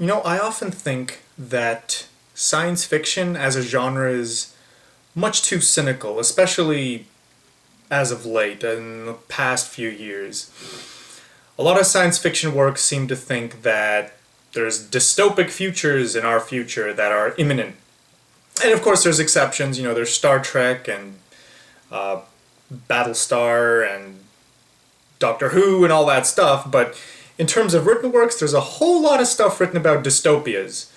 I often think that science fiction as a genre is much too cynical, especially as of late, in the past few years. A lot of science fiction works seem to think that there's dystopic futures in our future that are imminent. And of course, there's exceptions. There's Star Trek and uh, Battlestar and Doctor Who and all that stuff, but in terms of written works, there's a whole lot of stuff written about dystopias.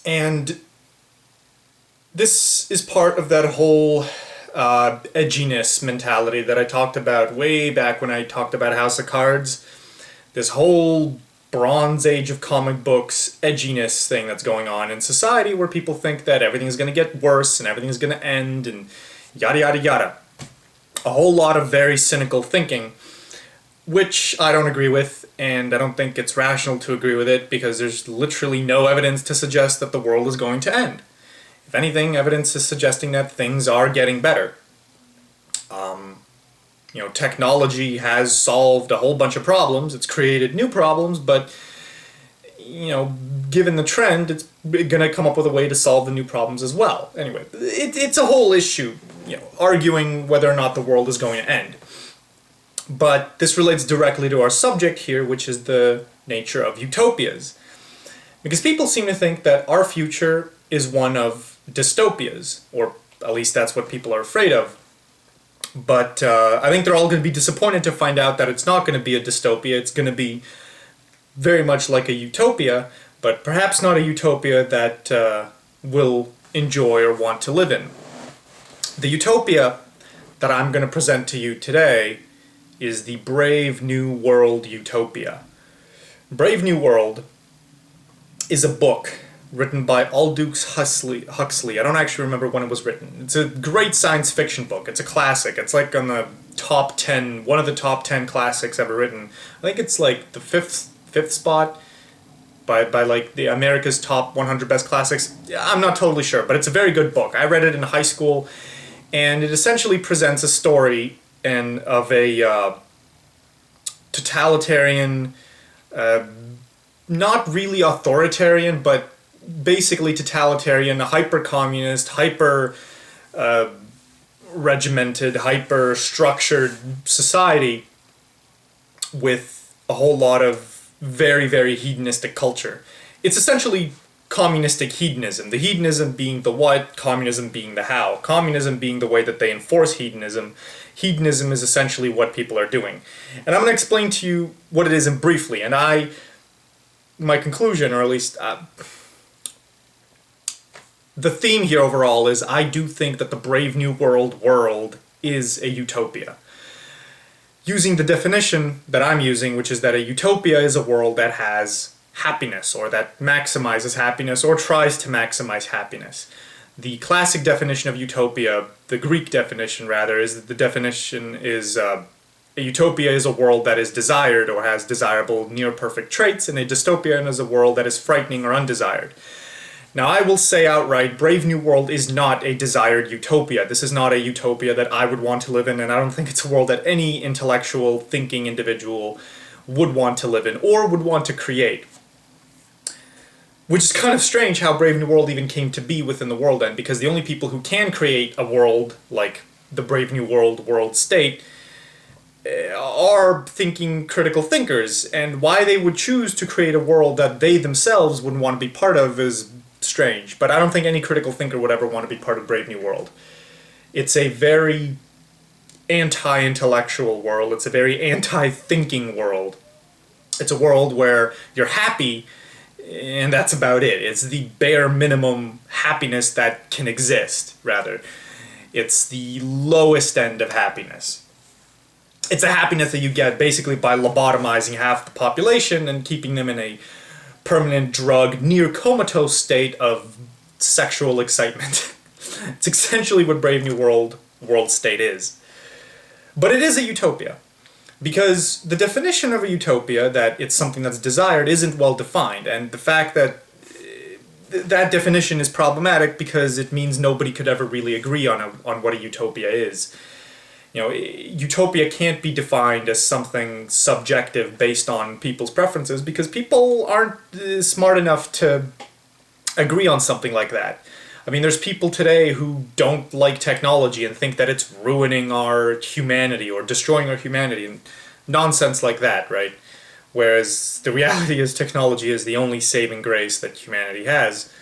And this is part of that whole edginess mentality that I talked about way back when I talked about House of Cards. This whole Bronze Age of comic books edginess thing that's going on in society, where people think that everything's going to get worse and everything's going to end and yada yada yada. A whole lot of very cynical thinking, which I don't agree with, and I don't think it's rational to agree with it because there's literally no evidence to suggest that the world is going to end. If anything, evidence is suggesting that things are getting better. Technology has solved a whole bunch of problems. It's created new problems, but, given the trend, it's going to come up with a way to solve the new problems as well. Anyway, it's a whole issue, arguing whether or not the world is going to end. But this relates directly to our subject here, which is the nature of utopias. Because people seem to think that our future is one of dystopias, or at least that's what people are afraid of. But I think they're all going to be disappointed to find out that it's not going to be a dystopia. It's going to be very much like a utopia, but perhaps not a utopia that we'll enjoy or want to live in. The utopia that I'm going to present to you today is the Brave New World utopia. Brave New World is a book written by Aldous Huxley. I don't actually remember when it was written. It's a great science fiction book. It's a classic. It's like on the top 10, one of the top 10 classics ever written. I think it's like the fifth spot by like the America's top 100 best classics. I'm not totally sure, but it's a very good book. I read it in high school, and it essentially presents a story of a totalitarian, not really authoritarian, but basically totalitarian, hyper-communist, hyper-regimented, hyper-structured society with a whole lot of very, very hedonistic culture. It's essentially communistic hedonism. The hedonism being the what, communism being the how. Communism being the way that they enforce hedonism. Hedonism is essentially what people are doing. And I'm going to explain to you what it is briefly. And my conclusion, or at least the theme here overall is I do think that the Brave New World is a utopia. Using the definition that I'm using, which is that a utopia is a world that has happiness, or that maximizes happiness, or tries to maximize happiness. The classic definition of utopia, the Greek definition rather, is that the definition is a utopia is a world that is desired or has desirable near-perfect traits, and a dystopia is a world that is frightening or undesired. Now, I will say outright, Brave New World is not a desired utopia. This is not a utopia that I would want to live in, and I don't think it's a world that any intellectual, thinking individual would want to live in, or would want to create. Which is kind of strange how Brave New World even came to be within the world end, because the only people who can create a world like the Brave New World state are thinking critical thinkers, and why they would choose to create a world that they themselves wouldn't want to be part of is strange. But I don't think any critical thinker would ever want to be part of Brave New World. It's a very anti-intellectual world. It's a very anti-thinking world. It's a world where you're happy, and that's about it. It's the bare minimum happiness that can exist, rather. It's the lowest end of happiness. It's a happiness that you get basically by lobotomizing half the population and keeping them in a permanent drug, near comatose state of sexual excitement. It's essentially what Brave New World state is. But it is a utopia. Because the definition of a utopia, that it's something that's desired, isn't well defined. And the fact that that definition is problematic because it means nobody could ever really agree on what a utopia is. Utopia can't be defined as something subjective based on people's preferences because people aren't smart enough to agree on something like that. I mean, there's people today who don't like technology and think that it's ruining our humanity or destroying our humanity and nonsense like that, right? Whereas the reality is technology is the only saving grace that humanity has.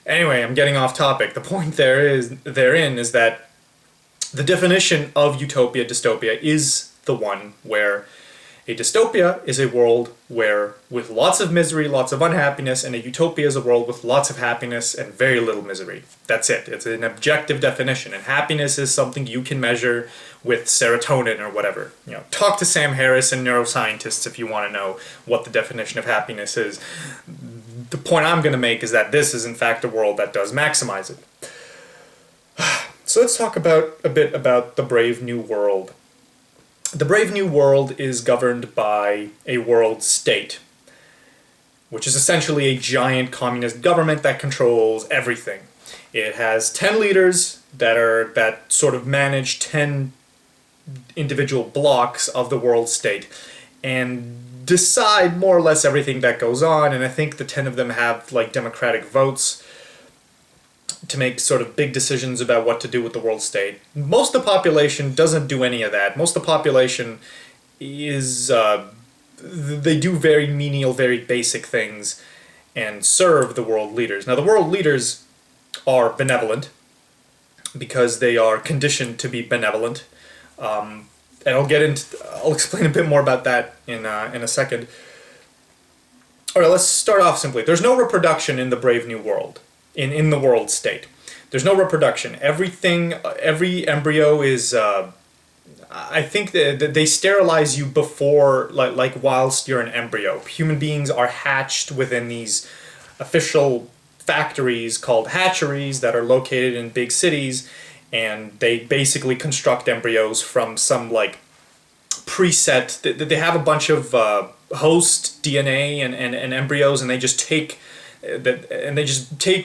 Anyway, I'm getting off topic. The point therein is that the definition of utopia, dystopia, is the one where a dystopia is a world where, with lots of misery, lots of unhappiness, and a utopia is a world with lots of happiness and very little misery. That's it. It's an objective definition, and happiness is something you can measure with serotonin or whatever. Talk to Sam Harris and neuroscientists if you want to know what the definition of happiness is. The point I'm going to make is that this is in fact a world that does maximize it. So let's talk a bit about the Brave New World. The Brave New World is governed by a world state, which is essentially a giant communist government that controls everything. It has 10 leaders that sort of manage 10 individual blocks of the world state and decide more or less everything that goes on, and I think the 10 of them have like democratic votes to make sort of big decisions about what to do with the world state. Most of the population doesn't do any of that. Most of the population is, they do very menial, very basic things and serve the world leaders. Now the world leaders are benevolent because they are conditioned to be benevolent. And I'll explain a bit more about that in a second. Alright, let's start off simply. There's no reproduction in the Brave New World. In the world state. There's no reproduction. Every embryo is, I think that they sterilize you before, like whilst you're an embryo. Human beings are hatched within these official factories called hatcheries that are located in big cities, and they basically construct embryos from some like preset, they have a bunch of host DNA and embryos, and they just take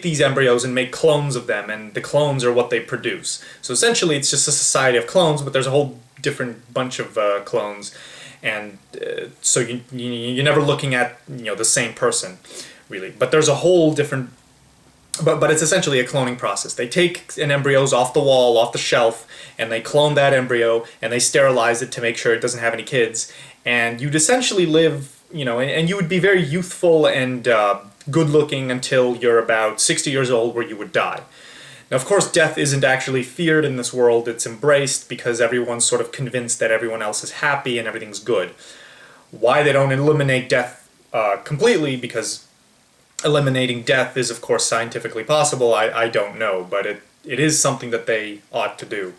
these embryos and make clones of them, and the clones are what they produce. So essentially it's just a society of clones, but there's a whole different bunch of clones, and so you're never looking at the same person, really. But there's a whole different, but it's essentially a cloning process. They take an embryos off the wall, off the shelf, and they clone that embryo, and they sterilize it to make sure it doesn't have any kids, and you'd essentially live, and you would be very youthful and good-looking until you're about 60 years old, where you would die. Now, of course, death isn't actually feared in this world. It's embraced because everyone's sort of convinced that everyone else is happy and everything's good. Why they don't eliminate death completely, because eliminating death is, of course, scientifically possible, I don't know, but it is something that they ought to do.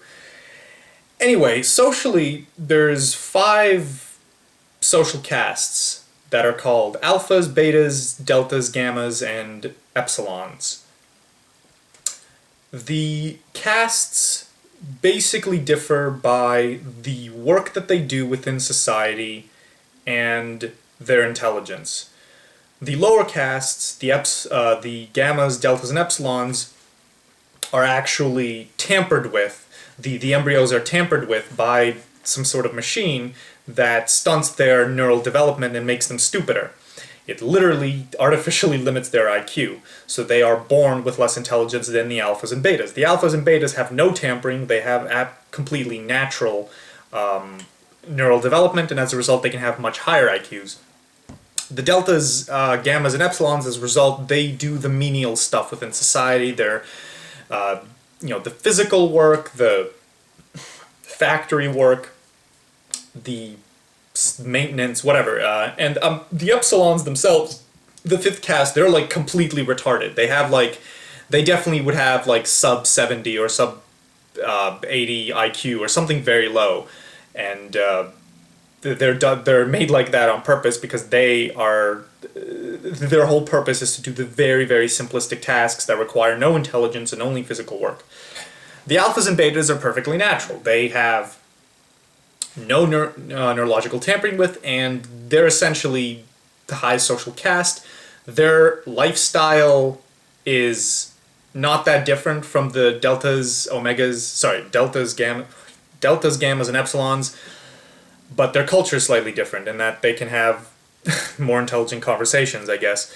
Anyway, socially, there's 5 social castes that are called alphas, betas, deltas, gammas, and epsilons. The castes basically differ by the work that they do within society and their intelligence. The lower castes, the gammas, deltas, and epsilons, are actually tampered with. The embryos are tampered with by some sort of machine that stunts their neural development and makes them stupider. It literally artificially limits their IQ, so they are born with less intelligence than the alphas and betas. The alphas and betas have no tampering, they have completely natural neural development, and as a result they can have much higher IQs. The deltas, gammas, and epsilons, as a result, they do the menial stuff within society. They're, the physical work, the factory work, the maintenance, whatever, and the epsilons themselves, the 5th caste, they're like completely retarded. They definitely would have like sub 70 or sub 80 IQ or something very low, and they're made like that on purpose because their whole purpose is to do the very, very simplistic tasks that require no intelligence and only physical work. The alphas and betas are perfectly natural. They have no neurological tampering with, and they're essentially the highest social caste. Their lifestyle is not that different from the deltas, deltas, gamma. deltas, gammas, and epsilons, but their culture is slightly different in that they can have more intelligent conversations, I guess.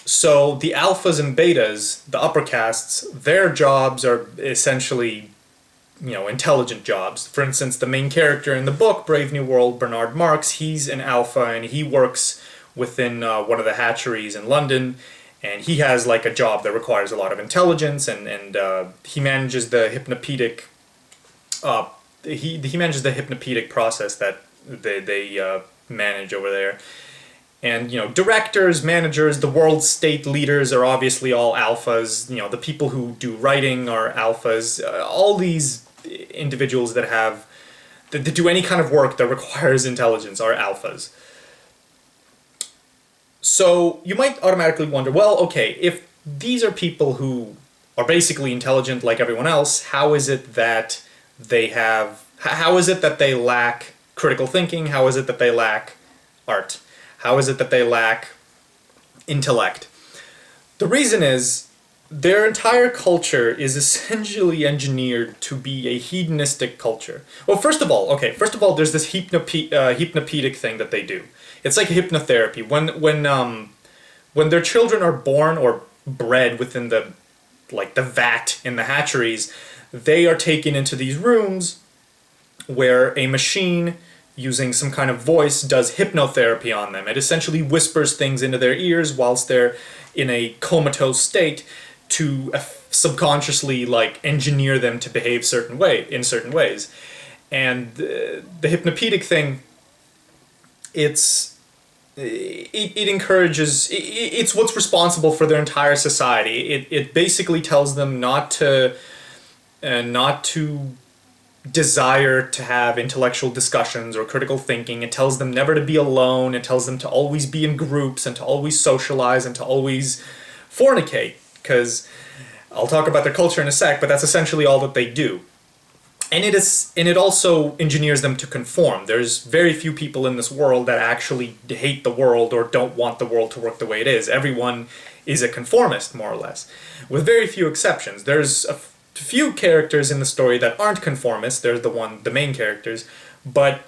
So the alphas and betas, the upper castes, their jobs are essentially, intelligent jobs. For instance, the main character in the book, Brave New World, Bernard Marx, he's an alpha and he works within one of the hatcheries in London, and he has like a job that requires a lot of intelligence, and he manages the hypnopedic he manages the hypnopedic process that they manage over there. And, directors, managers, the world state leaders are obviously all alphas. The people who do writing are alphas. All these individuals that do any kind of work that requires intelligence are alphas. So you might automatically wonder, well, okay, if these are people who are basically intelligent like everyone else, how is it that they lack critical thinking? How is it that they lack art? How is it that they lack intellect? The reason is their entire culture is essentially engineered to be a hedonistic culture. Well, first of all, there's this hypnopedic thing that they do. It's like hypnotherapy. When their children are born or bred within the vat in the hatcheries, they are taken into these rooms where a machine using some kind of voice does hypnotherapy on them. It essentially whispers things into their ears whilst they're in a comatose state to subconsciously engineer them to behave in certain ways. And the hypnopedic thing, it encourages, it's what's responsible for their entire society. It basically tells them not to desire to have intellectual discussions or critical thinking. It tells them never to be alone. It tells them to always be in groups and to always socialize and to always fornicate, because I'll talk about their culture in a sec, but that's essentially all that they do. And it also engineers them to conform. There's very few people in this world that actually hate the world or don't want the world to work the way it is. Everyone is a conformist, more or less, with very few exceptions. There's a few characters in the story that aren't conformists. There's the main characters, but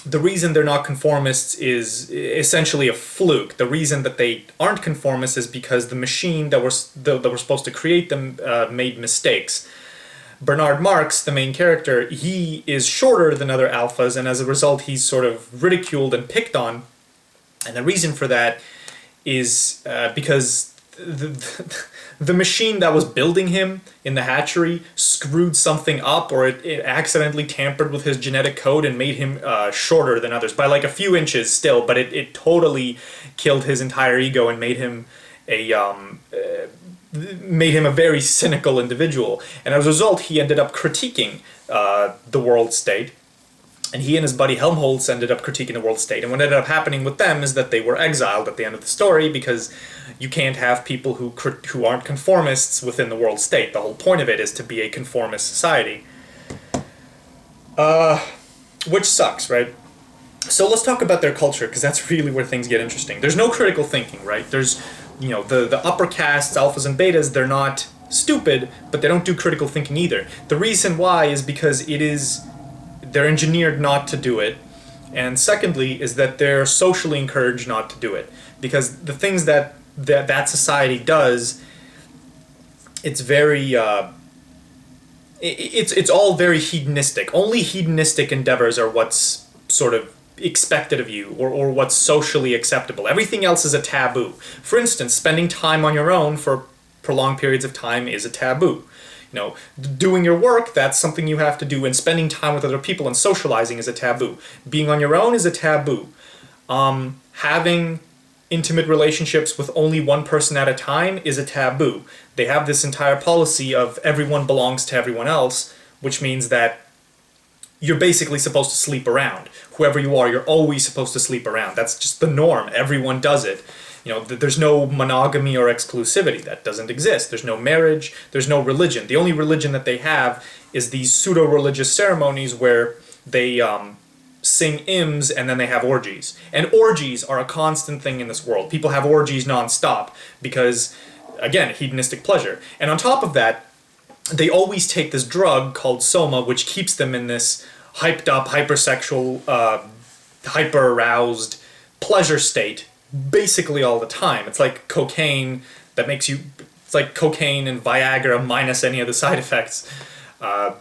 the reason they're not conformists is essentially a fluke. The reason that they aren't conformists is because the machine that were supposed to create them made mistakes. Bernard Marx, the main character, he is shorter than other alphas, and as a result he's sort of ridiculed and picked on. And the reason for that is because the machine that was building him in the hatchery screwed something up, or it accidentally tampered with his genetic code and made him shorter than others by a few inches still, but it totally killed his entire ego and made him a very cynical individual. And as a result, he ended up critiquing the world state. And he and his buddy Helmholtz ended up critiquing the world state. And what ended up happening with them is that they were exiled at the end of the story, because you can't have people who aren't conformists within the world state. The whole point of it is to be a conformist society. Which sucks, right? So let's talk about their culture, because that's really where things get interesting. There's no critical thinking, right? There's, the upper castes, alphas and betas, they're not stupid, but they don't do critical thinking either. The reason why is because they're engineered not to do it, and secondly is that they're socially encouraged not to do it, because the things that society does, it's very it's all very hedonistic. Only hedonistic endeavors are what's sort of expected of you, or what's socially acceptable. Everything else is a taboo. For instance, spending time on your own for prolonged periods of time is a taboo. Doing your work, that's something you have to do, and spending time with other people and socializing is a taboo. Being on your own is a taboo. Having intimate relationships with only one person at a time is a taboo. They have this entire policy of everyone belongs to everyone else, which means that you're basically supposed to sleep around. Whoever you are, you're always supposed to sleep around. That's just the norm. Everyone does it. There's no monogamy or exclusivity. That doesn't exist. There's no marriage. There's no religion. The only religion that they have is these pseudo-religious ceremonies where they sing hymns and then they have orgies. And orgies are a constant thing in this world. People have orgies non-stop because, again, hedonistic pleasure. And on top of that, they always take this drug called soma, which keeps them in this hyped up, hypersexual, hyper aroused pleasure state basically all the time. It's like cocaine that makes you. It's like cocaine and Viagra minus any of the side effects. Uh,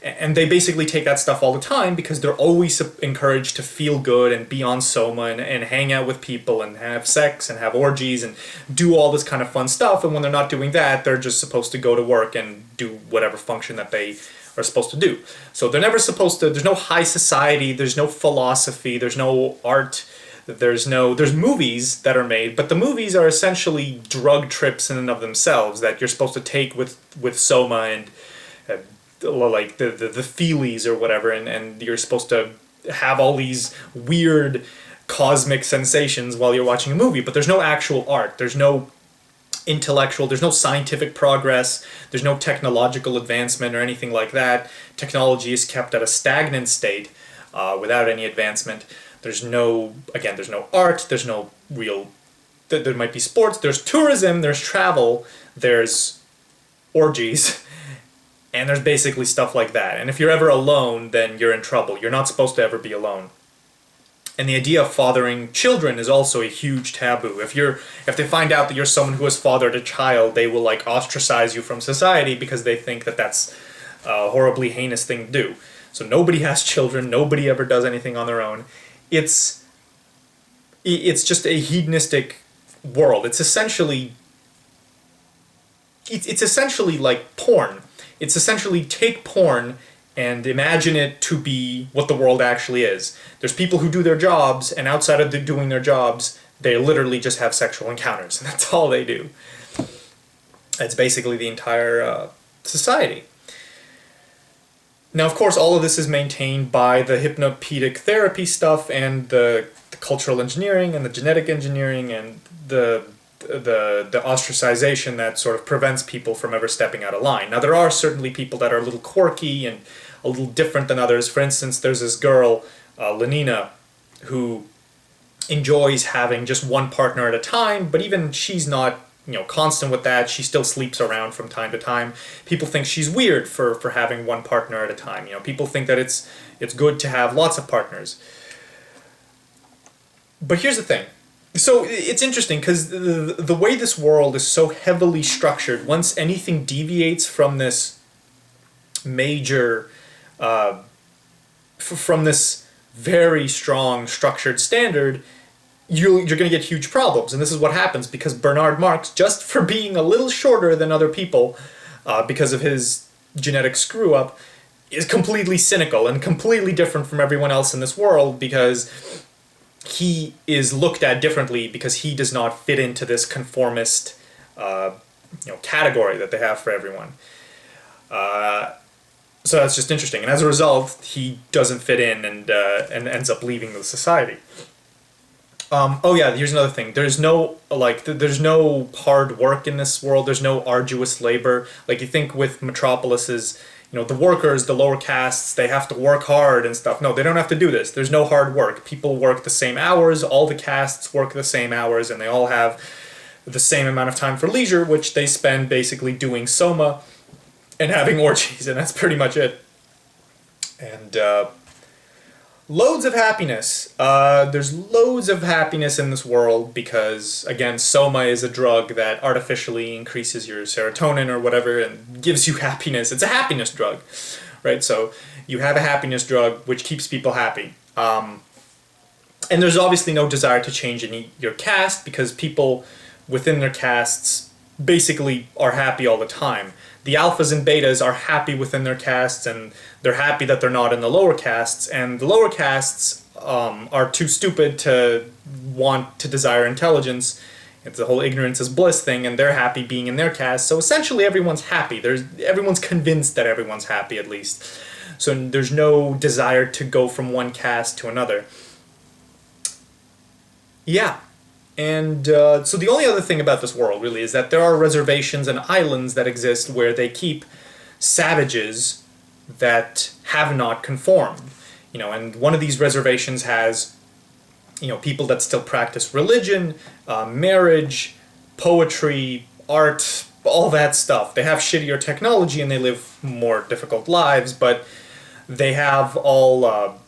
and they basically take that stuff all the time because they're always encouraged to feel good and be on soma and hang out with people and have sex and have orgies and do all this kind of fun stuff. And when they're not doing that, they're just supposed to go to work and do whatever function that they are supposed to do. So they're never supposed to, there's no high society, there's no philosophy, there's no art, there's movies that are made, but the movies are essentially drug trips in and of themselves that you're supposed to take with soma and like the feelies or whatever, and you're supposed to have all these weird cosmic sensations while you're watching a movie, but there's no actual art, there's no intellectual, there's no scientific progress, there's no technological advancement or anything like that. Technology is kept at a stagnant state without any advancement. There's no art, there's no real, there might be sports, there's tourism, there's travel, there's orgies, and there's basically stuff like that. And if you're ever alone, then you're in trouble. You're not supposed to ever be alone. And the idea of fathering children is also a huge taboo. If they find out that you're someone who has fathered a child, they will like ostracize you from society because they think that that's a horribly heinous thing to do. So nobody has children, nobody ever does anything on their own. It's just a hedonistic world. It's essentially like porn. It's essentially take porn and imagine it to be what the world actually is. There's people who do their jobs, and outside of doing their jobs, they literally just have sexual encounters, and that's all they do. It's basically the entire society. Now, of course, all of this is maintained by the hypnopedic therapy stuff and the cultural engineering and the genetic engineering and the ostracization that sort of prevents people from ever stepping out of line. Now, there are certainly people that are a little quirky and a little different than others. For instance, there's this girl, Lenina, who enjoys having just one partner at a time, but even she's not, constant with that. She still sleeps around from time to time. People think she's weird for having one partner at a time. People think that it's good to have lots of partners. But here's the thing. So it's interesting because the way this world is so heavily structured, once anything deviates from this major, from this very strong structured standard, you're going to get huge problems. And this is what happens because Bernard Marx, just for being a little shorter than other people, because of his genetic screw-up, is completely cynical and completely different from everyone else in this world because he is looked at differently because he does not fit into this conformist category that they have for everyone. So that's just interesting. And as a result, he doesn't fit in and ends up leaving the society. Here's another thing. There's no hard work in this world. There's no arduous labor. Like you think with metropolises, the workers, the lower castes, they have to work hard and stuff. No, they don't have to do this. There's no hard work. People work the same hours, all the castes work the same hours, and they all have the same amount of time for leisure, which they spend basically doing soma and having orgies, and that's pretty much it. And loads of happiness. There's loads of happiness in this world because, again, soma is a drug that artificially increases your serotonin or whatever and gives you happiness. It's a happiness drug, right? So you have a happiness drug which keeps people happy. And there's obviously no desire to change your caste because people within their castes basically are happy all the time. The alphas and betas are happy within their castes, and they're happy that they're not in the lower castes, and the lower castes are too stupid to want to desire intelligence. It's the whole ignorance is bliss thing, and they're happy being in their caste. So essentially everyone's happy. Everyone's convinced that everyone's happy, at least. So there's no desire to go from one caste to another. Yeah. And so the only other thing about this world, really, is that there are reservations and islands that exist where they keep savages that have not conformed. And one of these reservations has, people that still practice religion, marriage, poetry, art, all that stuff. They have shittier technology and they live more difficult lives, but they have all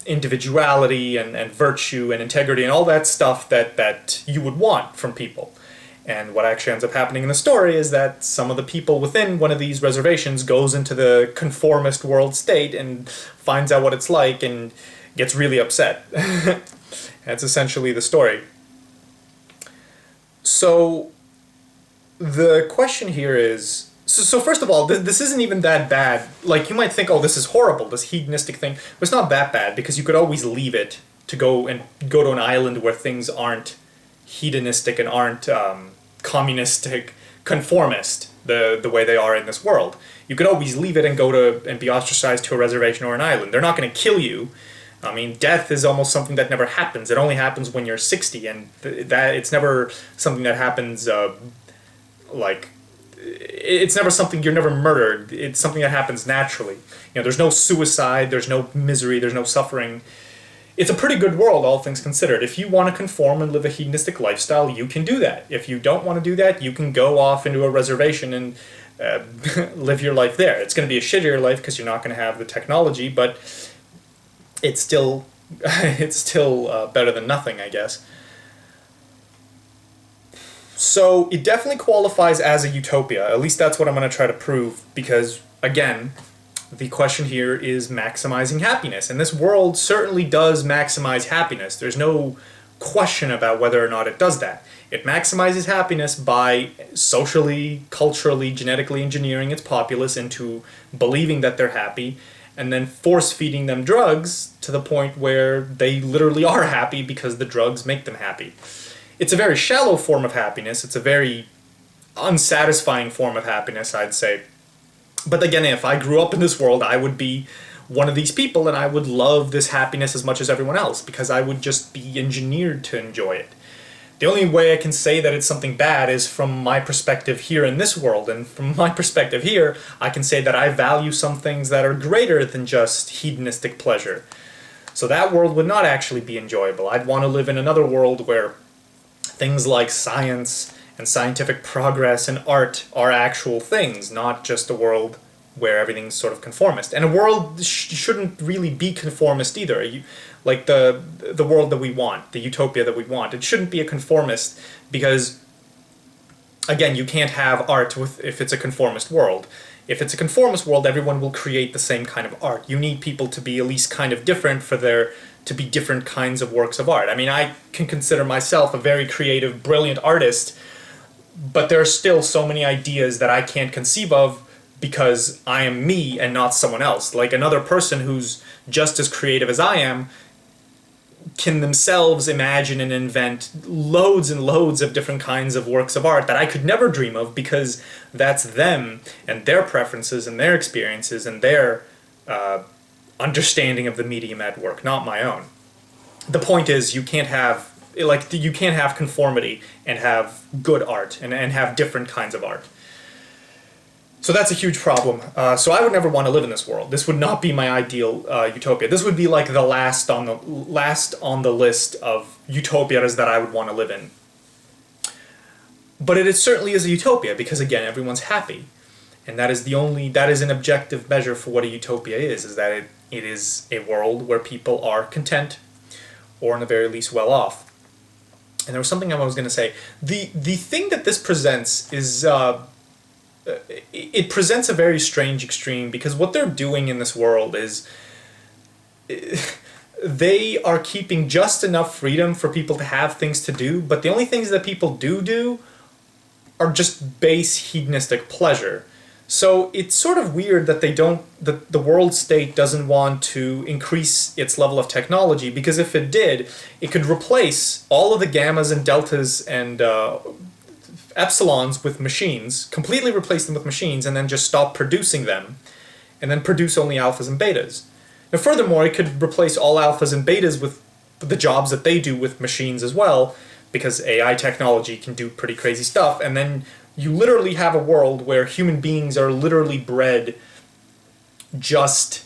individuality and virtue and integrity and all that stuff that you would want from people. And what actually ends up happening in the story is that some of the people within one of these reservations goes into the conformist world state and finds out what it's like and gets really upset. That's essentially the story. So the question here is, so first of all, this isn't even that bad. Like, you might think, oh, this is horrible, this hedonistic thing. But it's not that bad, because you could always leave it to go to an island where things aren't hedonistic and aren't communistic, conformist, the way they are in this world. You could always leave it and go to and be ostracized to a reservation or an island. They're not going to kill you. I mean, death is almost something that never happens. It only happens when you're 60, and that it's never something that happens it's never something, you're never murdered. It's something that happens naturally. You know, there's no suicide, there's no misery, there's no suffering. It's a pretty good world, all things considered. If you want to conform and live a hedonistic lifestyle, you can do that. If you don't want to do that, you can go off into a reservation and live your life there. It's going to be a shittier life because you're not going to have the technology, but it's still better than nothing, I guess. So it definitely qualifies as a utopia. At least that's what I'm going to try to prove, because, again, the question here is maximizing happiness. And this world certainly does maximize happiness. There's no question about whether or not it does that. It maximizes happiness by socially, culturally, genetically engineering its populace into believing that they're happy, and then force-feeding them drugs to the point where they literally are happy because the drugs make them happy. It's a very shallow form of happiness. It's a very unsatisfying form of happiness, I'd say. But again, if I grew up in this world, I would be one of these people, and I would love this happiness as much as everyone else, because I would just be engineered to enjoy it. The only way I can say that it's something bad is from my perspective here in this world, and from my perspective here, I can say that I value some things that are greater than just hedonistic pleasure. So that world would not actually be enjoyable. I'd want to live in another world where things like science and scientific progress and art are actual things, not just a world where everything's sort of conformist. And a world shouldn't really be conformist either. Like the world that we want, the utopia that we want, it shouldn't be a conformist, because, again, you can't have art if it's a conformist world. If it's a conformist world, everyone will create the same kind of art. You need people to be at least kind of different for there to be different kinds of works of art. I mean, I can consider myself a very creative, brilliant artist, but there are still so many ideas that I can't conceive of because I am me and not someone else. Like, another person who's just as creative as I am can themselves imagine and invent loads and loads of different kinds of works of art that I could never dream of, because that's them and their preferences and their experiences and their understanding of the medium at work, not my own. The point is, you can't have conformity and have good art and have different kinds of art. So that's a huge problem. So I would never want to live in this world. This would not be my ideal utopia. This would be like the last on the list of utopias that I would want to live in. But it certainly is a utopia, because, again, everyone's happy. And that is an objective measure for what a utopia is that it is a world where people are content, or in the very least well off. And there was something I was going to say. The thing that this presents is, it presents a very strange extreme, because what they're doing in this world is they are keeping just enough freedom for people to have things to do, but the only things that people do are just base hedonistic pleasure. So it's sort of weird that the world state doesn't want to increase its level of technology, because if it did, it could replace all of the gammas and deltas and epsilons with machines, completely replace them with machines, and then just stop producing them, and then produce only alphas and betas. Now, furthermore, it could replace all alphas and betas with the jobs that they do with machines as well, because AI technology can do pretty crazy stuff, and then you literally have a world where human beings are literally bred just...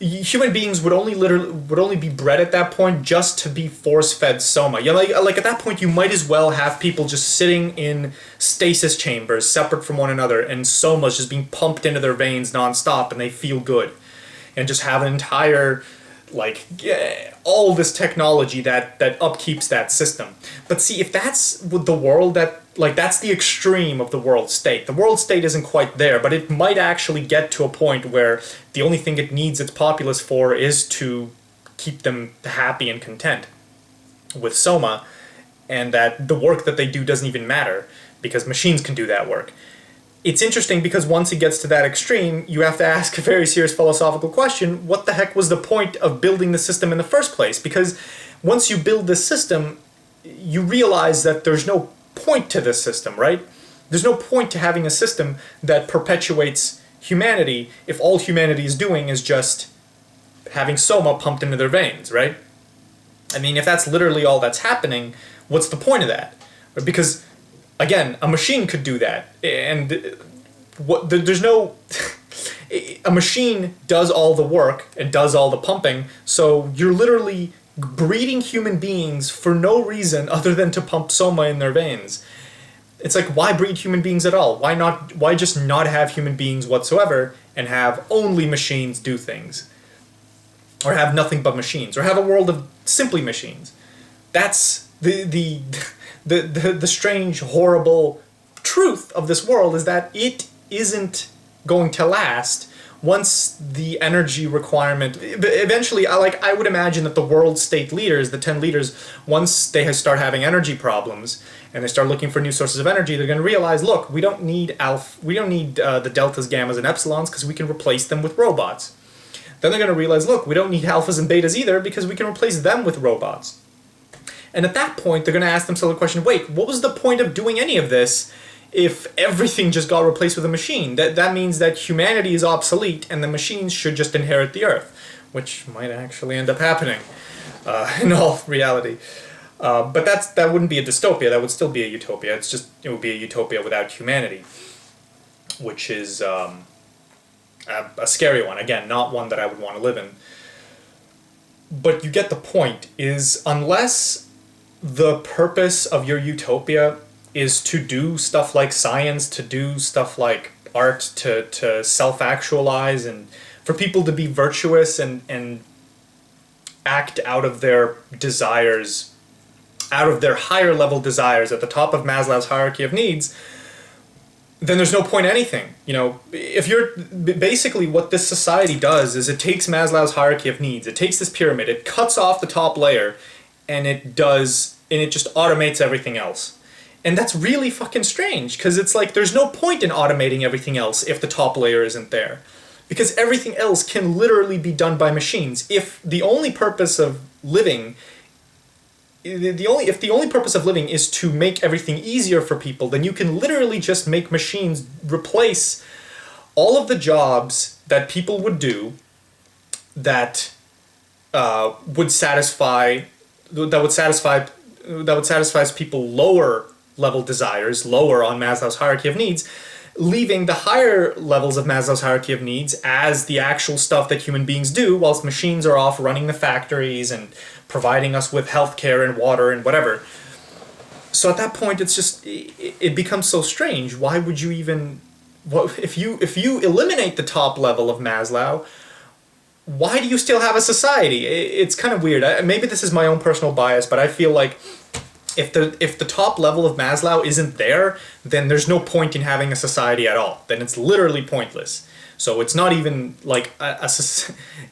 human beings would only be bred at that point just to be force-fed soma. You know, like at that point you might as well have people just sitting in stasis chambers separate from one another, and soma's just being pumped into their veins nonstop, and they feel good, and just have an entire all this technology that upkeeps that system. But see, if that's the world that's the extreme of the world state. The world state isn't quite there, but it might actually get to a point where the only thing it needs its populace for is to keep them happy and content with soma, and that the work that they do doesn't even matter because machines can do that work. It's interesting because once it gets to that extreme, you have to ask a very serious philosophical question: what the heck was the point of building the system in the first place? Because once you build this system, you realize that there's no point to this system, right? There's no point to having a system that perpetuates humanity if all humanity is doing is just having soma pumped into their veins, right? I mean, if that's literally all that's happening, what's the point of that? Because again, a machine could do that, and there's no... a machine does all the work and does all the pumping, so you're literally breeding human beings for no reason other than to pump soma in their veins. It's like, why breed human beings at all? Why just not have human beings whatsoever and have only machines do things? Or have nothing but machines, or have a world of simply machines. That's the strange, horrible truth of this world, is that it isn't going to last once the energy requirement... Eventually, I would imagine that the world state leaders, the 10 leaders, once they start having energy problems and they start looking for new sources of energy, they're going to realize, look, we don't need the deltas, gammas, and epsilons because we can replace them with robots. Then they're going to realize, look, we don't need alphas and betas either because we can replace them with robots. And at that point, they're going to ask themselves the question, wait, what was the point of doing any of this if everything just got replaced with a machine? That means that humanity is obsolete and the machines should just inherit the Earth, which might actually end up happening in all reality. But that wouldn't be a dystopia, that would still be a utopia. It would be a utopia without humanity, which is a scary one. Again, not one that I would want to live in. But you get the point, is unless the purpose of your utopia is to do stuff like science, to do stuff like art, to self-actualize, and for people to be virtuous and act out of their desires, out of their higher level desires at the top of Maslow's hierarchy of needs, then there's no point in anything. You know, if you're... Basically what this society does is it takes Maslow's hierarchy of needs, it takes this pyramid, it cuts off the top layer, and it just automates everything else. And that's really fucking strange, because it's like there's no point in automating everything else if the top layer isn't there. Because everything else can literally be done by machines. If the only purpose of living... If the only purpose of living is to make everything easier for people, then you can literally just make machines replace all of the jobs that people would do that would satisfy people lower level desires, lower on Maslow's hierarchy of needs, leaving the higher levels of Maslow's hierarchy of needs as the actual stuff that human beings do, whilst machines are off running the factories and providing us with healthcare and water and whatever. So at that point, it's just, it becomes so strange. Why would you even... if you eliminate the top level of Maslow, why do you still have a society? It's kind of weird. Maybe this is my own personal bias, but I feel like if the top level of Maslow isn't there, then there's no point in having a society at all. Then it's literally pointless. So it's not even like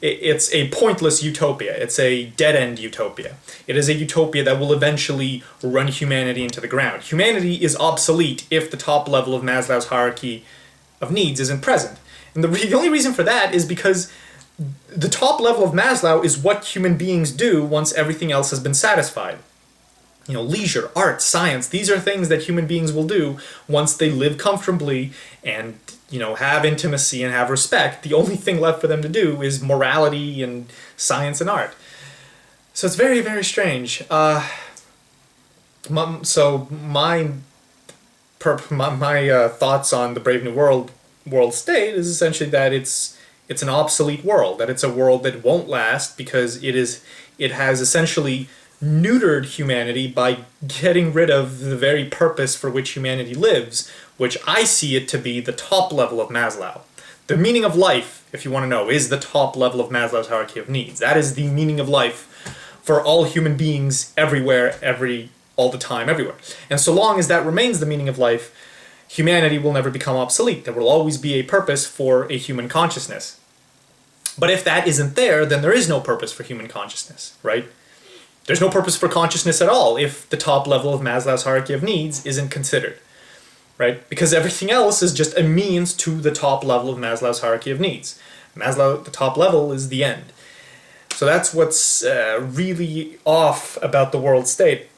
it's a pointless utopia. It's a dead-end utopia. It is a utopia that will eventually run humanity into the ground. Humanity is obsolete if the top level of Maslow's hierarchy of needs isn't present. And the only reason for that is because the top level of Maslow is what human beings do once everything else has been satisfied. You know, leisure, art, science, these are things that human beings will do once they live comfortably and, you know, have intimacy and have respect. The only thing left for them to do is morality and science and art. So it's very, very strange. So my thoughts on the Brave New World state is essentially that it's it's an obsolete world, that it's a world that won't last because it has essentially neutered humanity by getting rid of the very purpose for which humanity lives, which I see it to be the top level of Maslow. The meaning of life, if you want to know, is the top level of Maslow's hierarchy of needs. That is the meaning of life for all human beings everywhere, all the time, everywhere. And so long as that remains the meaning of life, humanity will never become obsolete. There will always be a purpose for a human consciousness. But if that isn't there, then there is no purpose for human consciousness, right? There's no purpose for consciousness at all if the top level of Maslow's hierarchy of needs isn't considered, right? Because everything else is just a means to the top level of Maslow's hierarchy of needs. Maslow, the top level, is the end. So that's what's really off about the world state.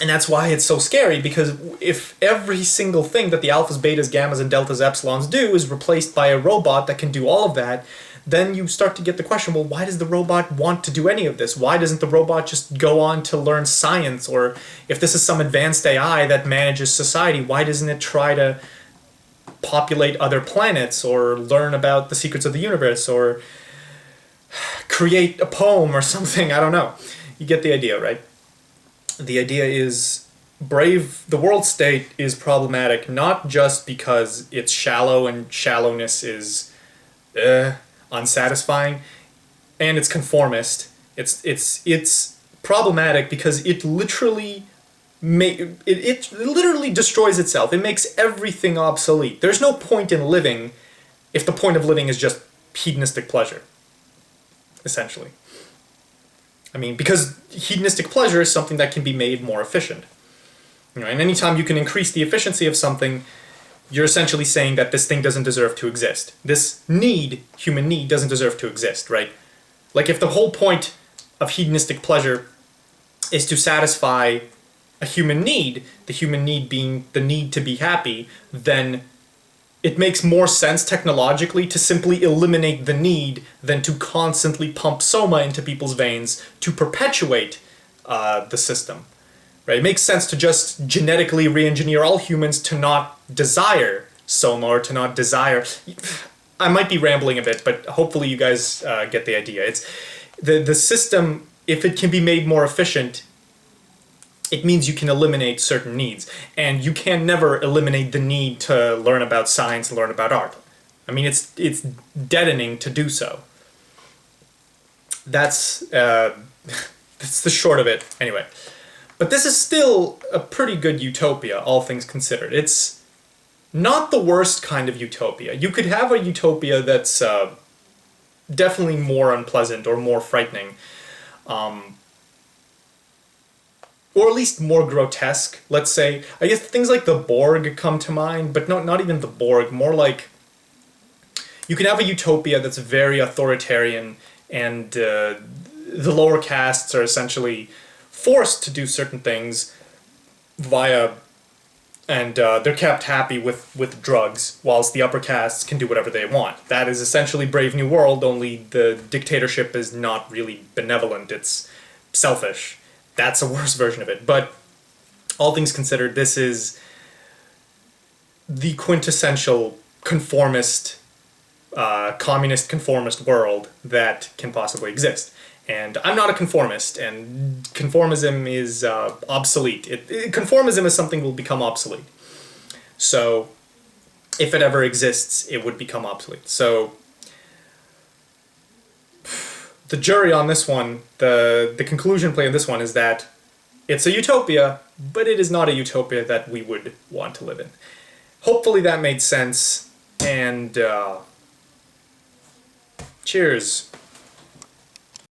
And that's why it's so scary, because if every single thing that the alphas, betas, gammas, and deltas, epsilons do is replaced by a robot that can do all of that, then you start to get the question, well, why does the robot want to do any of this? Why doesn't the robot just go on to learn science? Or if this is some advanced AI that manages society, why doesn't it try to populate other planets or learn about the secrets of the universe or create a poem or something? I don't know. You get the idea, right? The idea is the world state is problematic not just because it's shallow and shallowness is unsatisfying, and it's conformist. It's problematic because it literally it literally destroys itself. It makes everything obsolete. There's no point in living if the point of living is just hedonistic pleasure, essentially. I mean, because hedonistic pleasure is something that can be made more efficient. You know, and anytime you can increase the efficiency of something, you're essentially saying that this thing doesn't deserve to exist. This need, human need, doesn't deserve to exist, right? Like if the whole point of hedonistic pleasure is to satisfy a human need, the human need being the need to be happy, then it makes more sense technologically to simply eliminate the need than to constantly pump soma into people's veins to perpetuate the system. Right? It makes sense to just genetically re-engineer all humans to not desire soma or to not desire... I might be rambling a bit, but hopefully you guys get the idea. It's the system, if it can be made more efficient, it means you can eliminate certain needs. And you can never eliminate the need to learn about science and learn about art. I mean, it's deadening to do so. That's the short of it, anyway. But this is still a pretty good utopia, all things considered. It's not the worst kind of utopia. You could have a utopia that's definitely more unpleasant or more frightening. Or at least more grotesque, let's say. I guess things like the Borg come to mind, but not even the Borg. More like, you can have a utopia that's very authoritarian, and the lower castes are essentially forced to do certain things and they're kept happy with drugs, whilst the upper castes can do whatever they want. That is essentially Brave New World, only the dictatorship is not really benevolent, it's selfish. That's a worse version of it. But all things considered, this is the quintessential conformist, communist conformist world that can possibly exist. And I'm not a conformist, and conformism is obsolete. Conformism is something that will become obsolete. So, if it ever exists, it would become obsolete. So, the jury on this one, the conclusion play on this one is that it's a utopia, but it is not a utopia that we would want to live in. Hopefully that made sense, and cheers.